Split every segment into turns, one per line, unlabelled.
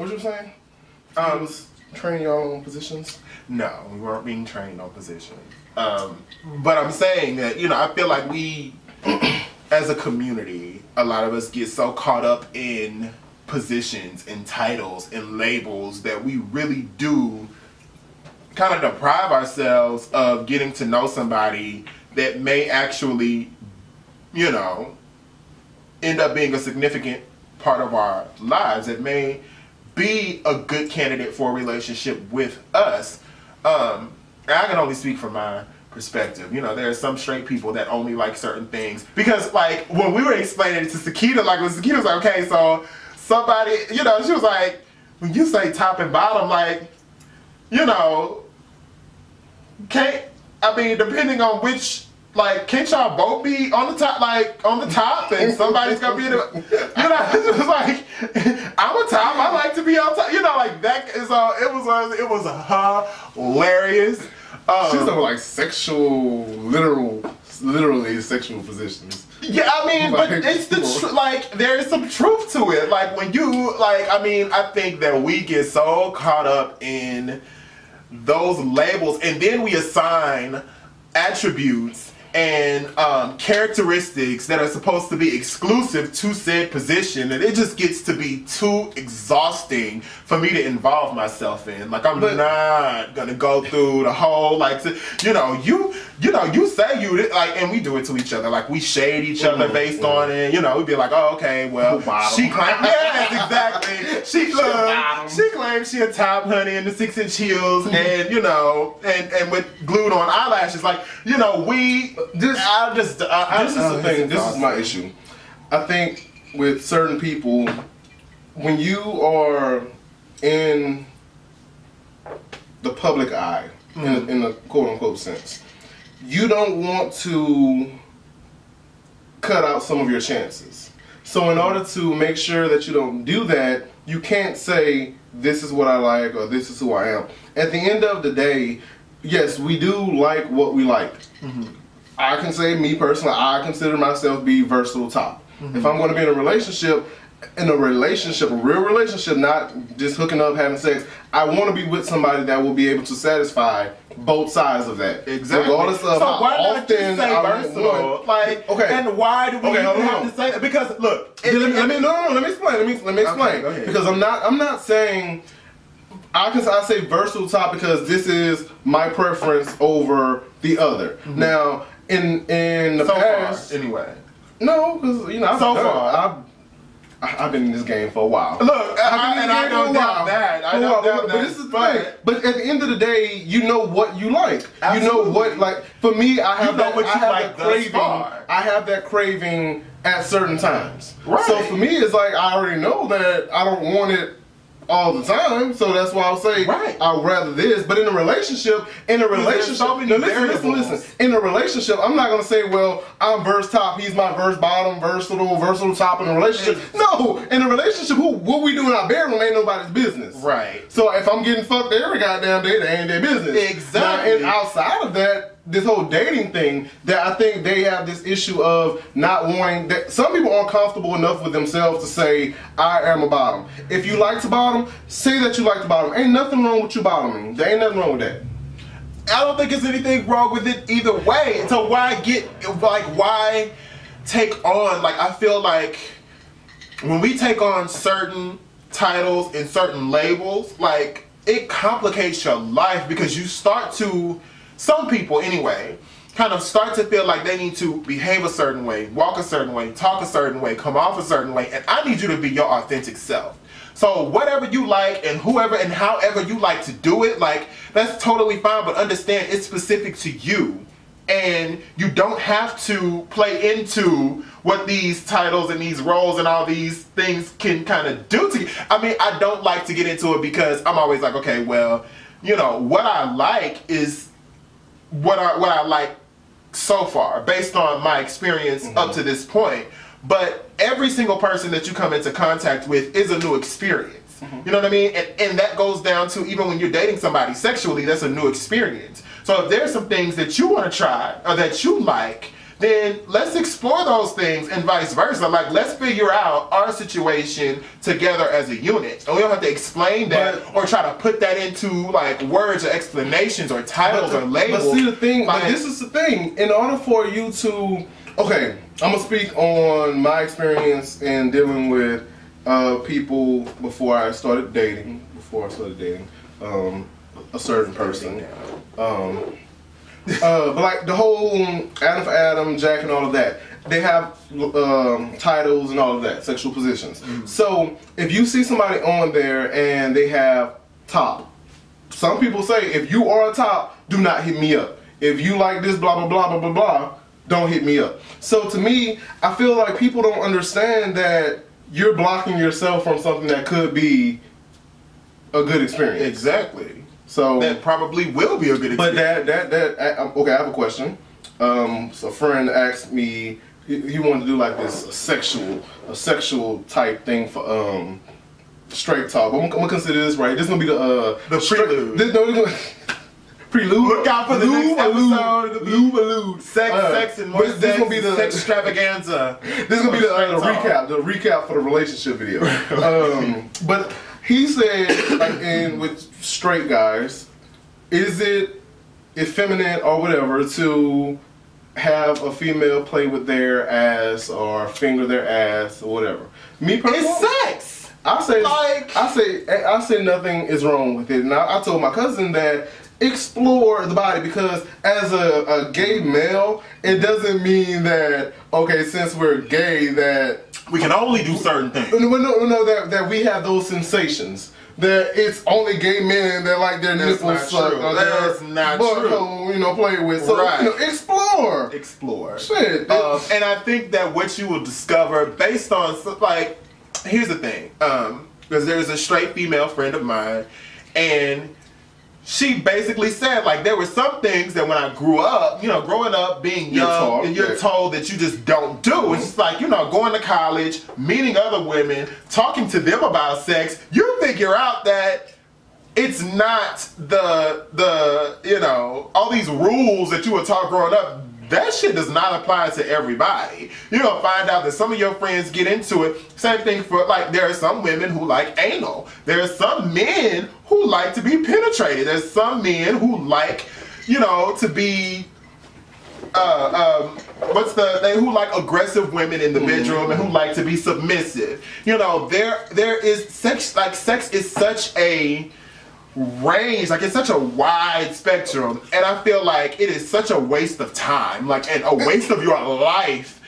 What you saying? Was training y'all on positions?
No, we weren't being trained on position. But I'm saying that, you know, I feel like we, as a community, a lot of us get so caught up in positions and titles and labels that we really do kind of deprive ourselves of getting to know somebody that may actually, you know, end up being a significant part of our lives, that may be a good candidate for a relationship with us. I can only speak from my perspective. You know, there are some straight people that only like certain things. Because, like, when we were explaining it to Sakita, like, when Sakita was like, okay, so somebody, you know, she was like, when you say top and bottom, like, you know, depending on which, like, can't y'all both be on the top, like, on the top, and somebody's gonna be the, you know, it was like, I'm a top, I like to be on top, you know, like, that is, it was hilarious.
She's talking like sexual, literally sexual positions.
Yeah, I mean, but it's the like, there is some truth to it. Like, when you, like, I mean, I think that we get so caught up in those labels, and then we assign attributes and characteristics that are supposed to be exclusive to said position, and it just gets to be too exhausting for me to involve myself in. Like, I'm not gonna go through the whole, like, you know, you say you, like, and we do it to each other, like, we shade each other based on it, you know, we'd be like, oh, okay, well, she claims, yes, exactly, she claims she a top honey in the 6-inch heels, and, you know, and with glued on eyelashes, like, you know, this is the thing. This is my issue.
I think with certain people, when you are in the public eye, in a quote-unquote sense, you don't want to cut out some of your chances. So in order to make sure that you don't do that, you can't say, this is what I like, or this is who I am. At the end of the day, yes, we do like what we like. I can say, me personally, I consider myself be versatile top. If I'm going to be in a relationship, a real relationship, not just hooking up, having sex, I want to be with somebody that will be able to satisfy both sides of that.
Exactly.
Regardless of how often
I versatile. Like,
okay.
And why do we even have to say that? Because look,
let me explain. Let me explain.
Okay,
because I'm not saying. I say versatile top because this is my preference over the other. Now, in the past,
anyway.
No, because, you know, I've been in this game for a while.
Look, I don't doubt that. I don't doubt that.
But this is the thing. But at the end of the day, you know what you like. Absolutely. You know what, like, for me, I have that craving. I have that craving at certain times. Right. So for me, it's like, I already know that I don't want it all the time, so that's why I'll say I'd rather this. But in a relationship, listen. In a relationship, I'm not gonna say, well, I'm verse top, he's my verse bottom, versatile top in a relationship. No, in a relationship, what we do in our bedroom ain't nobody's business. Right. So if I'm getting fucked every goddamn day, that ain't their business. Exactly. Now, and outside of that, this whole dating thing, that I think they have this issue of not wanting that. Some people aren't comfortable enough with themselves to say, I am a bottom. If you like to bottom, say that you like to bottom. Ain't nothing wrong with you bottoming. There ain't nothing wrong with that.
I don't think there's anything wrong with it either way. So why take on, like, I feel like when we take on certain titles and certain labels, like, it complicates your life because you start to, some people anyway, kind of start to feel like they need to behave a certain way, walk a certain way, talk a certain way, come off a certain way, and I need you to be your authentic self. So whatever you like and whoever and however you like to do it, like, that's totally fine, but understand it's specific to you. And you don't have to play into what these titles and these roles and all these things can kind of do to you. I mean, I don't like to get into it because I'm always like, okay, well, you know, what I like is what I like so far, based on my experience up to this point. But every single person that you come into contact with is a new experience. You know what I mean? And that goes down to even when you're dating somebody sexually, that's a new experience. So if there's some things that you want to try or that you like, then let's explore those things and vice versa. Like, let's figure out our situation together as a unit. And we don't have to explain that or try to put that into like words or explanations or titles or labels.
But see the thing, but this is the thing. In order for you to, okay, I'm gonna speak on my experience in dealing with people before I started dating. A certain person. But like the whole Adam for Adam, Jack, and all of that, they have titles and all of that, sexual positions. So if you see somebody on there and they have top, some people say if you are a top, do not hit me up. If you like this, blah blah blah blah blah blah, don't hit me up. So to me, I feel like people don't understand that you're blocking yourself from something that could be a good experience.
Exactly.
So
that probably will be a good experience.
But okay, I have a question. So a friend asked me, he wanted to do like this a sexual type thing for straight talk. I'm gonna consider this right. This is gonna be the prelude. Prelude.
Look out for the next episode.
Lube.
Sex and more sex. This gonna be the sex extravaganza.
This is gonna be the recap for the relationship video. But he said, like, with straight guys, is it effeminate or whatever to have a female play with their ass or finger their ass or whatever? Me personally,
it's sex.
I say nothing is wrong with it. And I told my cousin that explore the body, because as a gay male, it doesn't mean that, okay, since we're gay, that
we can only do certain things.
No, that we have those sensations. That it's only gay men that like their nipples sucked or
that's not true.
You know, play with. So,
right.
You know, explore. Shit.
And I think that what you will discover based on, like, here's the thing. Because there's a straight female friend of mine, and she basically said, like, there were some things that when I grew up, you know, growing up, being young, and you're told that you just don't do. It's just like, you know, going to college, meeting other women, talking to them about sex, you figure out that it's not the you know, all these rules that you were taught growing up. That shit does not apply to everybody. You're gonna find out that some of your friends get into it. Same thing for, like, there are some women who like anal. There are some men who like to be penetrated. There's some men who like, you know, to be, who like aggressive women in the bedroom and who like to be submissive. You know, there is sex, like, sex is such a range, like, it's such a wide spectrum, and I feel like it is such a waste of time, like, and a waste of your life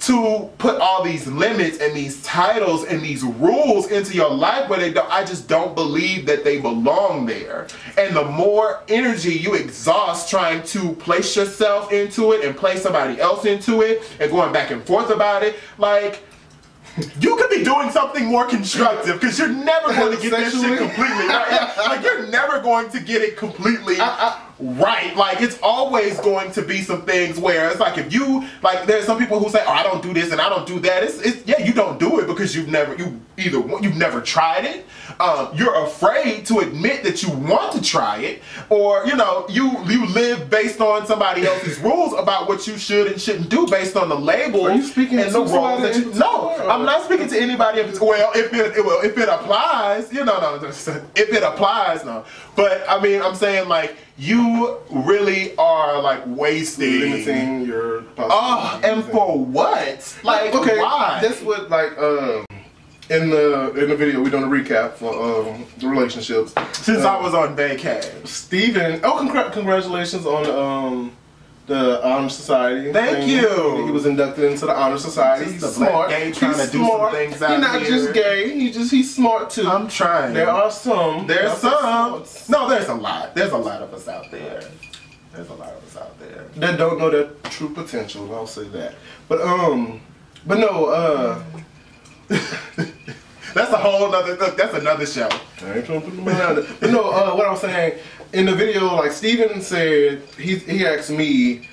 to put all these limits and these titles and these rules into your life where they don't. I just don't believe that they belong there. And the more energy you exhaust trying to place yourself into it and place somebody else into it and going back and forth about it, like, you could be doing something more constructive, because you're never going to get that shit completely right. Like, you're never going to get it completely right. Like, it's always going to be some things where it's like, if you, like, there's some people who say, oh, I don't do this and I don't do that. It's yeah, you don't do it because you've never tried it. You're afraid to admit that you want to try it, or, you know, you live based on somebody else's rules about what you should and shouldn't do based on the labels.
Are you speaking
and the roles that you? No, I'm not speaking to anybody. Well, if it applies, you know, no, if it applies, no. But I mean, I'm saying, like, you really are, like,
limiting your
and for what? Like, okay, why?
That's what, like, in the video we doing a recap for the relationships.
Since I was on vacay.
Steven, congratulations on the Honor Society.
Thank you.
He was inducted into the Honor Society. He's smart.
Gay trying to do some things out here.
He's not just gay. He's smart too.
I'm trying.
There are some.
There's some. No, there's a lot. There's a lot of us out there. There's a lot of us out there
that don't know their true potential. I'll say that. But no.
That's a whole nother. Look, that's another show.
I ain't trying to put them behind it. But no, what I'm saying, in the video, like, Steven said, he asked me,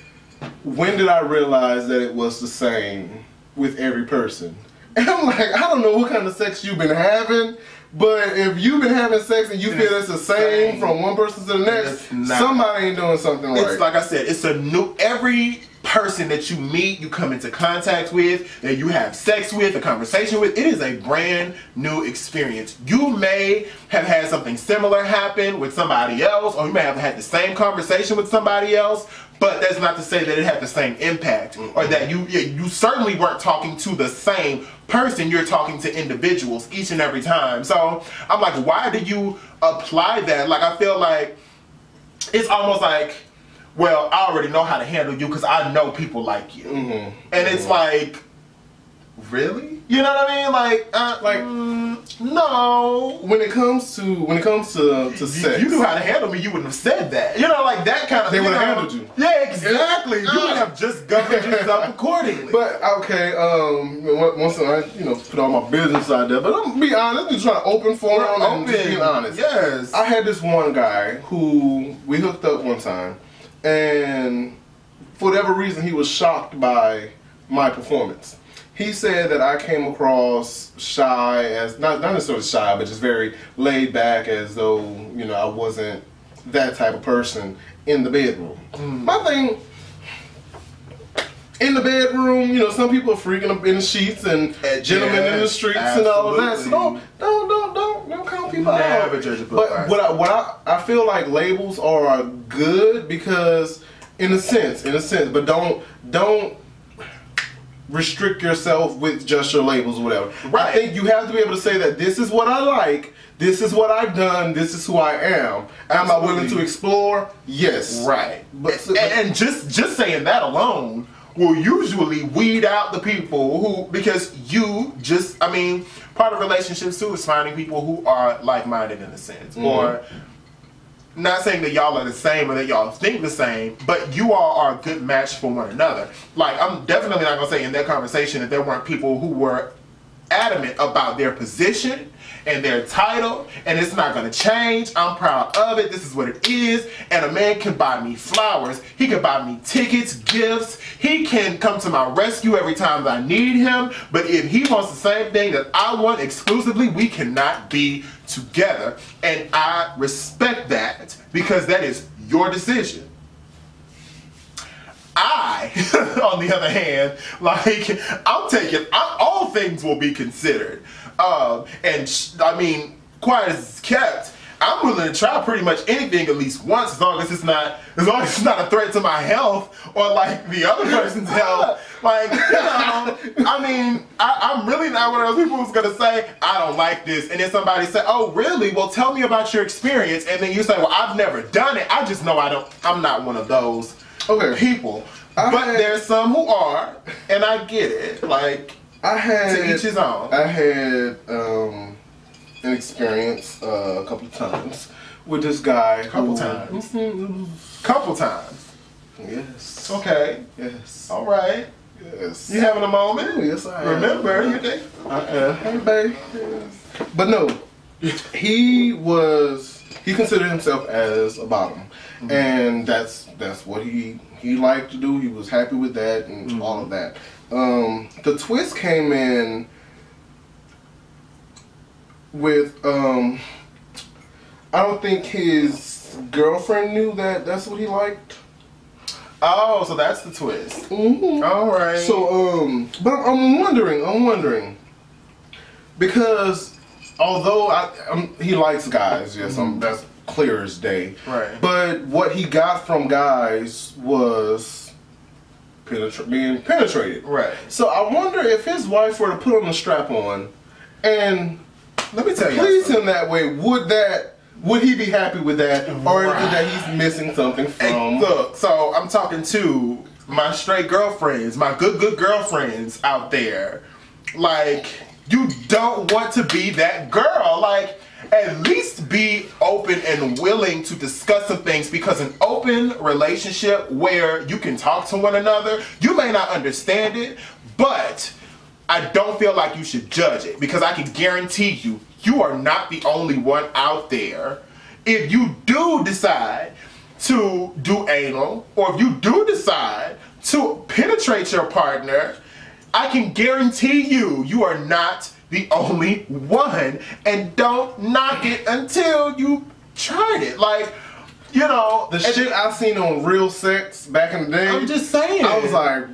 when did I realize that it was the same with every person? And I'm like, I don't know what kind of sex you've been having, but if you've been having sex and you feel it's the same from one person to the next, somebody ain't doing something right.
It's like I said, it's a new, every person that you meet, you come into contact with, that you have sex with, a conversation with. It is a brand new experience. You may have had something similar happen with somebody else, or you may have had the same conversation with somebody else, but that's not to say that it had the same impact, or that you certainly weren't talking to the same person. You're talking to individuals each and every time. So I'm like, why do you apply that? Like, I feel like it's almost like, well, I already know how to handle you because I know people like you. And it's like, really? You know what I mean? No.
When it comes to sex,
you knew how to handle me. You wouldn't have said that. You know, like that kind of.
They would have handled you.
Yeah, exactly. You would have just governed yourself accordingly.
But okay, once I put all my business out there, but I'm gonna be honest. I'm trying to open forum and just being honest.
Yes.
I had this one guy who we hooked up one time, and for whatever reason, he was shocked by my performance. He said that I came across shy, as not necessarily shy, but just very laid back, as though I wasn't that type of person in the bedroom. My thing, in the bedroom, some people are freaking up in the sheets and gentlemen in the streets and all of that. So don't count people out.
Never judge a book by its cover.
What I feel like labels are good because, in a sense, but don't restrict yourself with just your labels or whatever. Right. I think you have to be able to say that this is what I like, this is what I've done, this is who I am. Am I willing to explore? Yes.
Right. And just saying that alone will usually weed out the people who, because part of relationships too is finding people who are like-minded in a sense. Or not saying that y'all are the same or that y'all think the same, but you all are a good match for one another. Like, I'm definitely not going to say in that conversation that there weren't people who were adamant about their position and their title, and it's not going to change. I'm proud of it. This is what it is. And a man can buy me flowers. He can buy me tickets, gifts. He can come to my rescue every time that I need him. But if he wants the same thing that I want exclusively, we cannot be together. And I respect that because that is your decision. I, on the other hand, all things will be considered. Quiet as kept, I'm willing to try pretty much anything at least once, as long as it's not a threat to my health or like the other person's health. I'm really not one of those people who's gonna say, I don't like this, and then somebody say, oh really? Well, tell me about your experience, and then you say, well, I've never done it. I just know I'm not one of those people. There's some who are, and I get it. To each his own.
I had an experience a couple of times with this guy.
Couple times.
Yes.
Okay.
Yes.
All right.
Yes.
You having a moment?
Oh, yes, I am.
Remember, you think?
Hey, babe. Yes. But no, he considered himself as a bottom, and that's what he liked to do. He was happy with that and all of that. The twist came in with I don't think his girlfriend knew that that's what he liked.
Oh, so that's the twist. All right.
So but I'm wondering because although he likes guys, yes, that's clear as day.
Right.
But what he got from guys was being penetrated.
Right.
So I wonder if his wife were to put on the strap on and
let me tell you,
please him that way, would he be happy with that, or is it that he's missing something from?
Hey, look, so I'm talking to my straight girlfriends, my good girlfriends out there. Like, you don't want to be that girl. Like, at least be open and willing to discuss some things, because an open relationship where you can talk to one another, you may not understand it, but I don't feel like you should judge it, because I can guarantee you, you are not the only one out there. If you do decide to do anal, or if you do decide to penetrate your partner, I can guarantee you, you are not the only one, and don't knock it until you tried it. Like, you know,
the shit I seen on Real Sex back in the day.
I'm just saying.
I was like,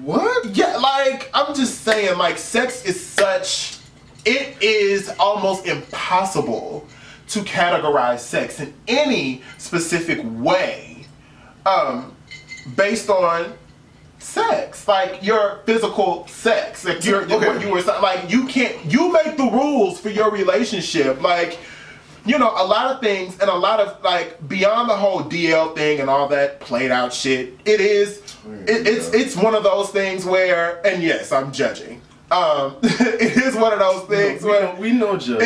what?
Yeah, like, I'm just saying, like, sex is such, it is almost impossible to categorize sex in any specific way based on sex, like your physical sex, like what you were like, you make the rules for your relationship, like, you know, a lot of things and a lot of, like, beyond the whole DL thing and all that played out shit, it's one of those things where, and yes, I'm judging. It is one of those things where
we know judge.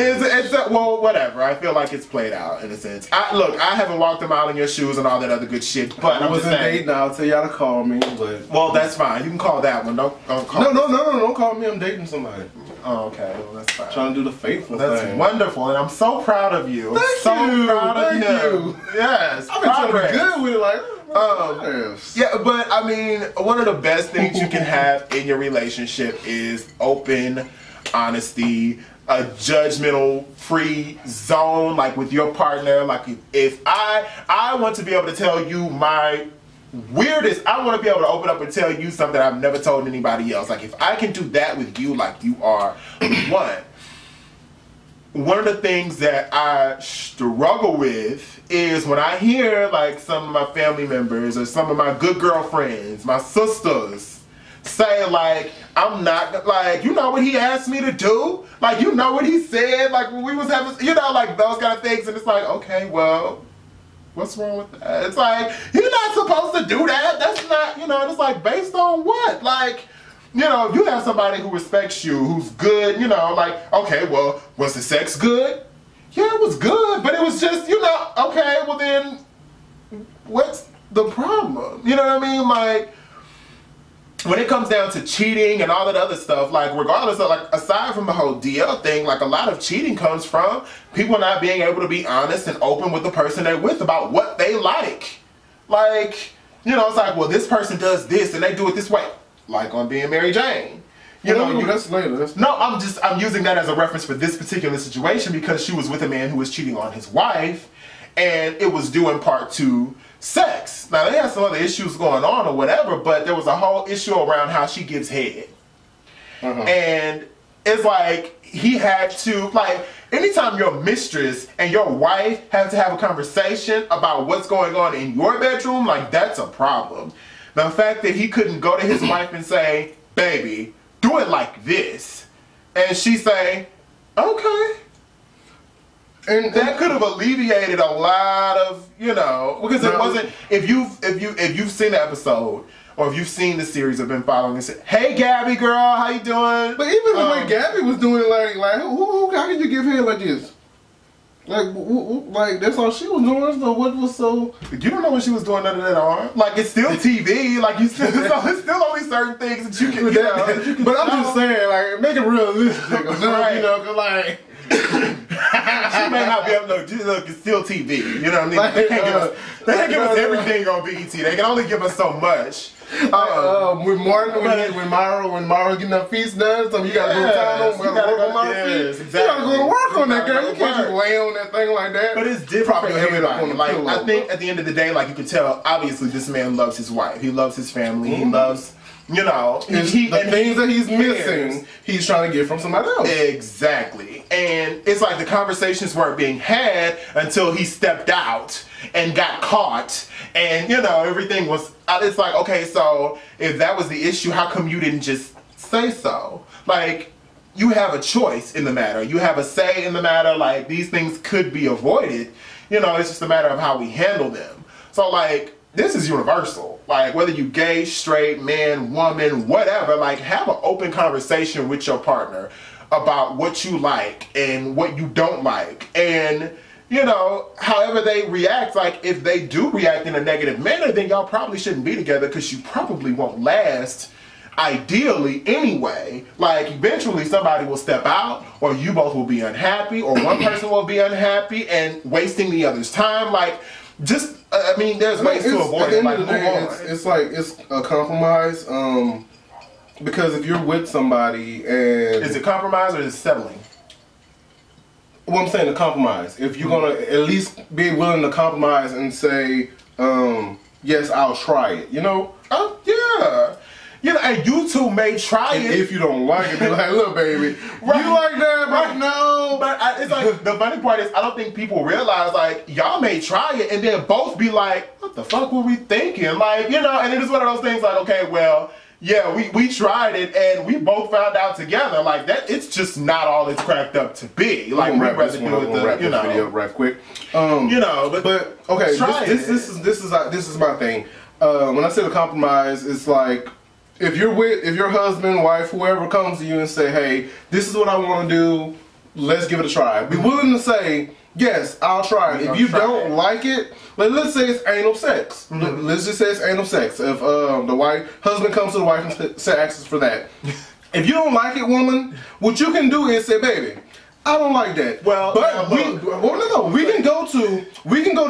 Well, whatever. I feel like it's played out in a sense. I haven't walked a mile in your shoes and all that other good shit. But
I wasn't dating. I'll tell y'all to call me. But
well, that's fine. You can call that one. Don't call.
No. Don't call me. I'm dating somebody.
Oh, okay. Well, that's fine.
Trying to do the faithful thing.
That's wonderful, and I'm so proud of you.
Thank you.
Yes.
I've been trying to be good with it, like.
Yeah, but I mean, one of the best things you can have in your relationship is open honesty, a judgmental free zone, like with your partner. Like, if I want to be able to tell you my weirdest, I want to be able to open up and tell you something I've never told anybody else. Like, if I can do that with you, like, you are one of the things that I struggle with is when I hear, like, some of my family members or some of my good girlfriends, my sisters, say, like, I'm not, like, you know what he asked me to do? Like, you know what he said? Like, when we was having, you know, like, those kind of things. And it's like, okay, well, what's wrong with that? It's like, you're not supposed to do that. That's not, you know, and it's like, based on what? Like, you know, you have somebody who respects you, who's good, you know, like, okay, well, was the sex good? Yeah, it was good, but it was just, you know, okay, well then, what's the problem? You know what I mean? Like, when it comes down to cheating and all that other stuff, like, regardless of, like, aside from the whole DL thing, like, a lot of cheating comes from people not being able to be honest and open with the person they're with about what they like. Like, you know, it's like, well, this person does this and they do it this way. Like on Being Mary Jane. You know,
that's later.
No, I'm using that as a reference for this particular situation because she was with a man who was cheating on his wife, and it was due in part to sex. Now, they had some other issues going on or whatever, but there was a whole issue around how she gives head. And it's like, he had to, like, anytime your mistress and your wife have to have a conversation about what's going on in your bedroom, like, that's a problem. The fact that he couldn't go to his wife and say, baby, do it like this. And she say, okay. And that could have alleviated a lot of, you know, because it wasn't, if you've seen the episode, or if you've seen the series or been following and said, hey Gabby girl, how you doing?
But even the way Gabby was doing it, like how can you give head like this? Like that's all she was doing. So what was so?
You don't know when she was doing none of that on. Like, it's still TV. Like, you still, it's still only certain things that you can. You know,
but I'm just saying, like, make it realistic. Right. You know, cause like.
She may not be able to look, it's still TV. You know what I mean? Like, they can't give us everything on BET. They can only give us so much.
With Martin, when Mara getting her feast done, so you gotta go down on, work on my feet. Exactly. You gotta go to work on that, girl. You can't just lay on that thing like that.
But it's different for everybody. Like, I think at the end of the day, like, you can tell, obviously this man loves his wife. He loves his family. He loves, you know, the
things that he's missing, he's trying to get from somebody else.
Exactly. And it's like the conversations weren't being had until he stepped out and got caught. And, you know, everything was, it's like, okay, so if that was the issue, how come you didn't just say so? Like, you have a choice in the matter. You have a say in the matter. Like, these things could be avoided. You know, it's just a matter of how we handle them. So, like, this is universal. Like, whether you gay, straight, man, woman, whatever, like, have an open conversation with your partner about what you like and what you don't like. And, you know, however they react, like, if they do react in a negative manner, then y'all probably shouldn't be together because you probably won't last, ideally, anyway. Like, eventually somebody will step out, or you both will be unhappy, or one person will be unhappy and wasting the other's time. Like, just, I mean, there's ways to avoid it. Like,
it's like, it's a compromise, because if you're with somebody and...
Is it compromise or is it settling?
Well, I'm saying to compromise. If you're gonna at least be willing to compromise and say, yes, I'll try it. You know?
Oh yeah. You know, and you two may try it.
If you don't like it, be like, look, baby,
Right.
you like that, but no.
But it's like, the funny part is, I don't think people realize, like, y'all may try it and then both be like, what the fuck were we thinking? Like, you know, and it is one of those things like, okay, well, yeah, we tried it and we both found out together, like, that it's just not all it's cracked up to be. Like, we'd rather do it the, you know.
Video right quick.
You know,
but okay, this is my thing. When I say the compromise, it's like, if your husband, wife, whoever comes to you and say, hey, this is what I want to do, let's give it a try. Be willing to say, yes, I'll try it. If you don't like it, let's say it's anal sex.
Mm-hmm.
Let's just say it's anal sex. If the husband comes to the wife and asks for that. If you don't like it, woman, what you can do is say, baby, I don't like that.
Well,
but we can go to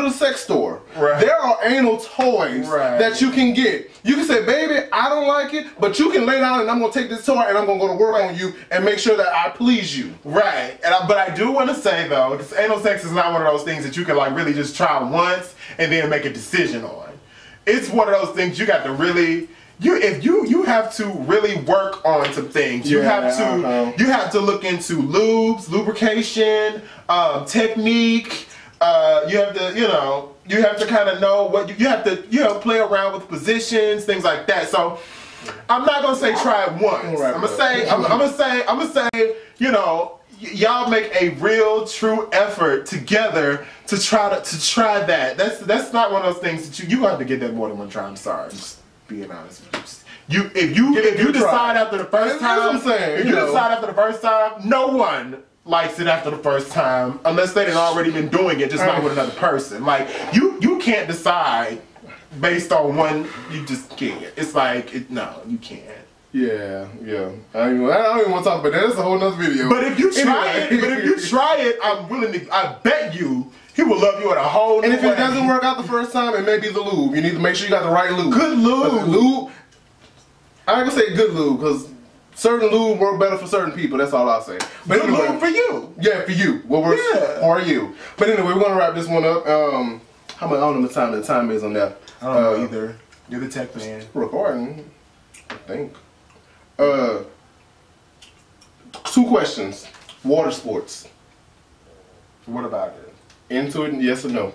the sex store.
Right.
There are anal toys that you can get. You can say, baby, I don't like it, but you can lay down and I'm gonna take this toy and I'm gonna go to work on you and make sure that I please you.
Right. But I do want to say though, this anal sex is not one of those things that you can like really just try once and then make a decision on. It's one of those things you got to really. You have to really work on some things. You have to look into lubes, lubrication, technique. You have to kind of know what you have to play around with positions, things like that. So I'm not gonna say try it once. I'm gonna say you know, y'all make a real true effort together to try that. That's not one of those things that you have to get that more than one try. I'm sorry. Being honest with you. If you decide after the first time, if you decide after the first time, no one likes it after the first time unless they've already been doing it, just not with another person. Like you can't decide based on one. You just can't. It's like no, you can't.
Yeah. I don't even want to talk about that. That's a whole nother video.
But if you try it, I'm willing to. I bet you. He will love you at a whole new
And if
way.
it doesn't work out the first time, it may be the lube. You need to make sure you got the right lube.
Good lube.
Lube. I ain't gonna say good lube because certain lube work better for certain people. That's all I'll say. But
good
anyway,
lube for you.
Yeah, for you. What works for you. But anyway, we're gonna wrap this one up. How much? I don't know what the time is on that.
I don't know either. You're the tech man.
Recording, I think. 2 questions. Water sports.
What about it?
Into it, yes or no?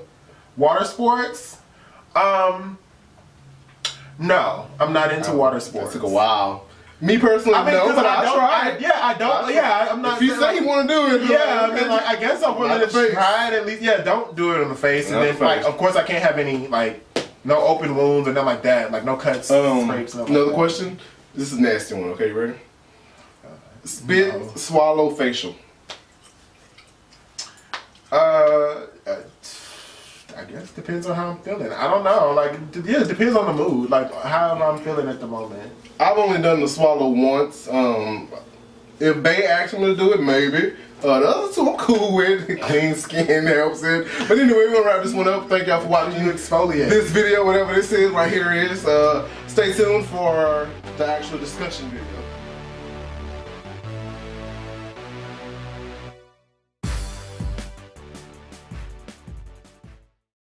Water sports? No, I'm not into water sports.
That took a while. Me personally, no, but I'll try.
I'm not.
If you say you want to do it,
yeah, I mean, like, I guess I'm willing to try it at least. Yeah, don't do it on the face, and then, like, of course, I can't have any, like, no open wounds or nothing like that, like no cuts, scrapes.
Another question. This is a nasty one. Okay, you ready? Spit, swallow, facial.
I guess depends on how I'm feeling. I don't know. Like, yeah, it depends on the mood. Like, how I'm feeling at the moment.
I've only done the swallow once. If they ask me to do it, maybe. The other 2 I'm cool with. Clean skin helps it. But anyway, we're gonna wrap this one up. Thank y'all for watching this video, whatever this is. Right here it is. Stay tuned for the actual discussion video.